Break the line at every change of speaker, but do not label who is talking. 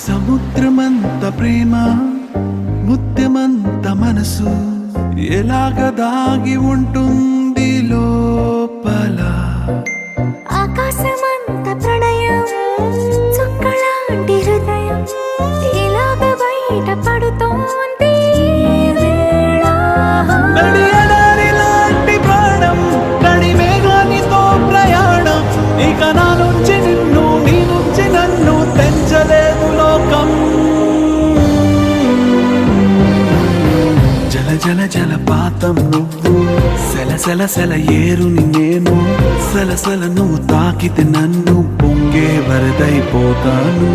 సముద్రమంత ప్రేమ ముత్యమంత మనసు ఎలాగ దాగి ఉంటుంది లోపల.
ఆకాశమంత ప్రణయం చుక్కలాంటి హృదయం ఇలాగ బయట పడుతోంది
లాంటి ప్రాణం నడి మేఘానితో ప్రయాణం. ఇక నా నుంచి నిన్ను నీ నుంచి నన్ను తెంచలేదు లోకం. జల జల జలపాతం నువ్వు సెల సెల సెల ఏరుని నేను. సలసల నువ్వు తాకితే నన్ను పొంగే వరదైపోతాను.